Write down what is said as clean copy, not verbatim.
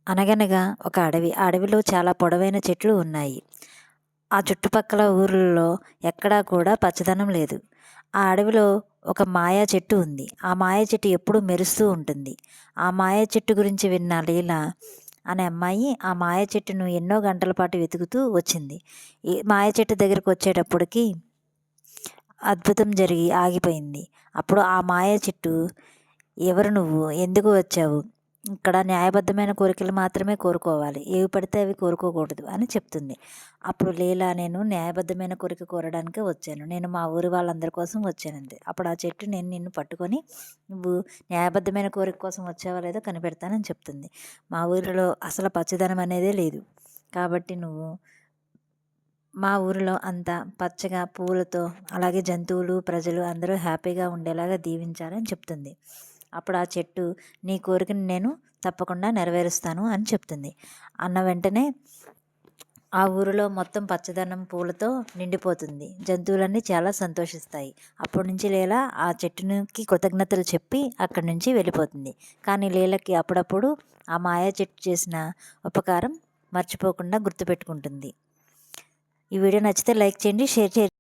అనగనగా ఒక అడవి. ఆ అడవిలో చాలా పొడవైన చెట్లు ఉన్నాయి. ఆ చుట్టుపక్కల ఊర్లలో ఎక్కడా కూడా పచ్చదనం లేదు. ఆ అడవిలో ఒక మాయా చెట్టు ఉంది. ఆ మాయా చెట్టు ఎప్పుడూ మెరుస్తూ ఉంటుంది. ఆ మాయా చెట్టు గురించి విన్న లీల అనే అమ్మాయి ఆ మాయా చెట్టును ఎన్నో గంటల పాటు వెతుకుతూ వచ్చింది. ఈ మాయా చెట్టు దగ్గరకు వచ్చేటప్పటికి అద్భుతం జరిగి ఆగిపోయింది. అప్పుడు ఆ మాయా చెట్టు, ఎవరు నువ్వు, ఎందుకు వచ్చావు, ఇక్కడ న్యాయబద్ధమైన కోరికలు మాత్రమే కోరుకోవాలి, ఏవి పడితే అవి కోరుకోకూడదు అని చెప్తుంది. అప్పుడు లీలా, నేను న్యాయబద్ధమైన కోరిక కోరడానికే వచ్చాను, నేను మా ఊరి వాళ్ళందరి కోసం వచ్చానంది. అప్పుడు ఆ చెట్టు, నేను నిన్ను పట్టుకొని నువ్వు న్యాయబద్ధమైన కోరిక కోసం వచ్చావో లేదో కనిపెడతానని చెప్తుంది. మా ఊరిలో అసలు పచ్చదనం అనేదే లేదు, కాబట్టి నువ్వు మా ఊరిలో అంతా పచ్చగా పూలతో, అలాగే జంతువులు, ప్రజలు అందరూ హ్యాపీగా ఉండేలాగా దీవించాలని చెప్తుంది. అప్పుడు ఆ చెట్టు, నీ కోరికను నేను తప్పకుండా నెరవేరుస్తాను అని చెప్తుంది. అన్న వెంటనే ఆ ఊరిలో మొత్తం పచ్చదనం పూలతో నిండిపోతుంది. జంతువులన్నీ చాలా సంతోషిస్తాయి. అప్పటి నుంచి లీల ఆ చెట్టుకి కృతజ్ఞతలు చెప్పి అక్కడి నుంచి వెళ్ళిపోతుంది. కానీ లీలకి అప్పుడప్పుడు ఆ మాయా చెట్టు చేసిన ఉపకారం మర్చిపోకుండా గుర్తుపెట్టుకుంటుంది. ఈ వీడియో నచ్చితే లైక్ చేయండి, షేర్ చేయండి.